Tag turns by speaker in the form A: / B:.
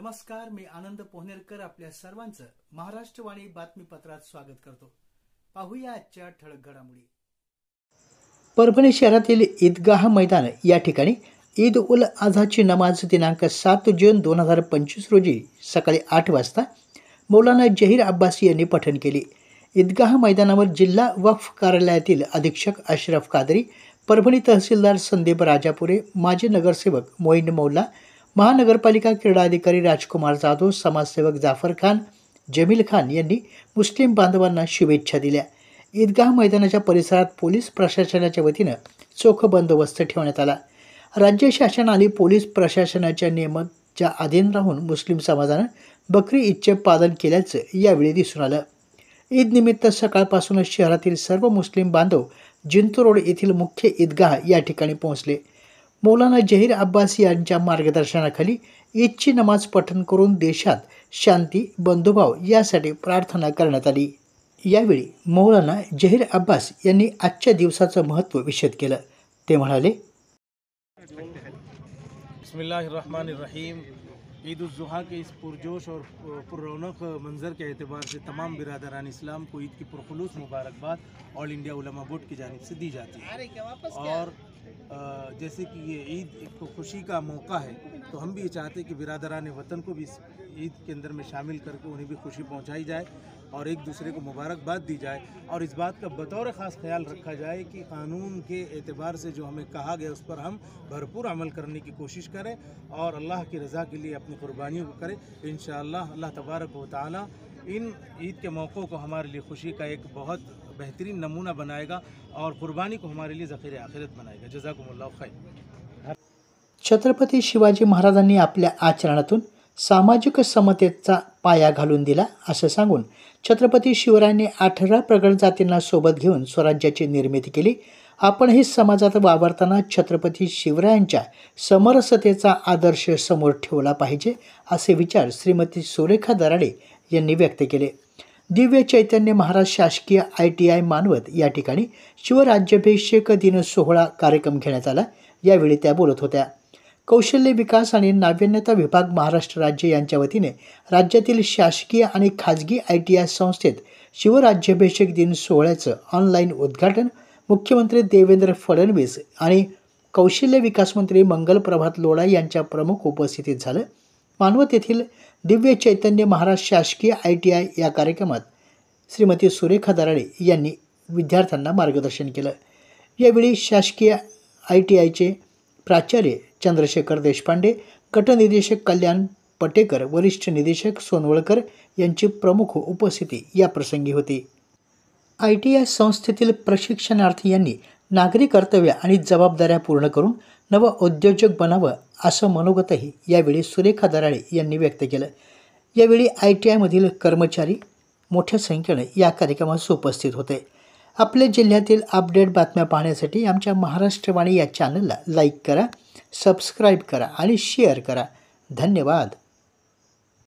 A: नमस्कार, मी आनंद पोहनेरकर आपल्या सर्वांचं महाराष्ट्रवाणी बातमीपत्रात स्वागत करतो। पाहूया आजच्या ठळक घडामोडी। परभणी शहरातील ईदगाह मैदान या ठिकाणी ईद उल अझाची नमाज दिनांक 7 जून 2025 रोजी सकाळी 8 वाजता मौलाना जहीर अब्बासी यांनी पठण केली। ईदगाह मैदानावर जिल्हा वक्फ कार्यालयातील अधीक्षक अशरफ कादरी, परभणी तहसीलदार संदीप राजापुरे, माजी नगरसेवक मोईन मौला, महानगरपालिका क्रीडा अधिकारी राजकुमार जाधव, समाजसेवक जाफर खान, जमील खान यांनी मुस्लिम बांधवांना शुभेच्छा दिल्या। ईदगाह मैदानाच्या परिसरात पोलीस प्रशासनाच्या वतीनं चोख बंदोबस्त ठेवण्यात आला। राज्य शासन आणि पोलीस प्रशासनाच्या नियमांच्या अधीन राहून मुस्लिम समाजानं बकरी ईदचे पालन केल्याचं यावेळी दिसून आलं। ईद निमित्त सकाळपासूनच शहरातील सर्व मुस्लिम बांधव जिंतूर रोड येथील मुख्य ईदगाह या ठिकाणी पोहोचले। मौलाना जहीर अब्बासी यांच्या मार्गदर्शनाखाली ईदची नमाज पठण करून देशात शांती, बंधुभाव यासाठी प्रार्थना करण्यात आली। यावेळी मौलाना जहीर अब्बास यांनी आजच्या दिवसाचं महत्त्व विशद केलं। ते म्हणाले,
B: बिस्मिल्लाहिर्रहमानिर्रहीम। ईद उल जुहा के इस पुरजोश और पुररौनक मंज़र के एतबार से तमाम बिरादरान इस्लाम को ईद की पुरखुलूस मुबारकबाद ऑल इंडिया उलमा बोर्ड की जानिब से दी जाती है। और जैसे कि ये ईद एक तो खुशी का मौका है, तो हम भी ये चाहते हैं कि बिरादरान वतन को भी इस ईद के अंदर में शामिल करके उन्हें भी खुशी पहुंचाई जाए और एक दूसरे को मुबारकबाद दी जाए। और इस बात का बतौर ख़ास ख्याल रखा जाए कि कानून के एतबार से जो हमें कहा गया उस पर हम भरपूर अमल करने की कोशिश करें और अल्लाह की रज़ा के लिए अपनी कुर्बानियों को करें। इंशाअल्लाह अल्लाह तबारक व तआला इन ईद के मौक़ों को हमारे लिए खुशी का एक बहुत बेहतरीन नमूना बनाएगा और कुर्बानी को हमारे लिए ज़ख़ीर आखिरत बनाएगा। जज़ाकुमुल्लाह खैर।
A: छत्रपती शिवाजी महाराजांनी आपल्या आचरणातून सामाजिक समतेचा पाया घालून दिला असं सांगून छत्रपती शिवरायांनी 18 प्रगत जातींना सोबत घेऊन स्वराज्याची निर्मिती केली। आपणही समाजात वावरताना छत्रपती शिवरायांच्या समरसतेचा आदर्श समोर ठेवला पाहिजे असे विचार श्रीमती सुरेखा दराडे यांनी व्यक्त केले। दिव्य चैतन्य महाराज शासकीय ITI मानवत या ठिकाणी शिवराज्याभिषेक दिन सोहळा कार्यक्रम घेण्यात आला। यावेळी त्या बोलत होत्या। कौशल्य विकास आणि नाविन्यता विभाग महाराष्ट्र राज्य यांच्या वतीने राज्यातील शासकीय आणि खाजगी ITI संस्थेत शिवराज्याभिषेक दिन सोहळ्याचं ऑनलाईन उद्घाटन मुख्यमंत्री देवेंद्र फडणवीस आणि कौशल्य विकास मंत्री मंगल प्रभात लोढा यांच्या प्रमुख उपस्थितीत झालं। मानवत येथील दिव्य चैतन्य महाराज शासकीय ITI या कार्यक्रमात श्रीमती सुरेखा दराडे यांनी विद्यार्थ्यांना मार्गदर्शन केलं। यावेळी शासकीय ITIचे प्राचार्य चंद्रशेखर देशपांडे, गटनिदेशक कल्याण पटेकर, वरिष्ठ निदेशक सोनवळकर यांची प्रमुख उपस्थिती या प्रसंगी होती। ITI संस्थेतील प्रशिक्षणार्थी यांनी नागरी कर्तव्य आणि जबाबदाऱ्या पूर्ण करून नव उद्योजक बनावं असं मनोगतही यावेळी सुरेखा दराडे यांनी व्यक्त केलं। यावेळी ITI मधील कर्मचारी मोठ्या संख्येने या कार्यक्रमास उपस्थित होते। आपल्या जिल्ह्यातील अपडेट बातम्या पाहण्यासाठी आमच्या महाराष्ट्रवाणी या चॅनलला लाईक करा, सबस्क्राईब करा आणि शेअर करा। धन्यवाद।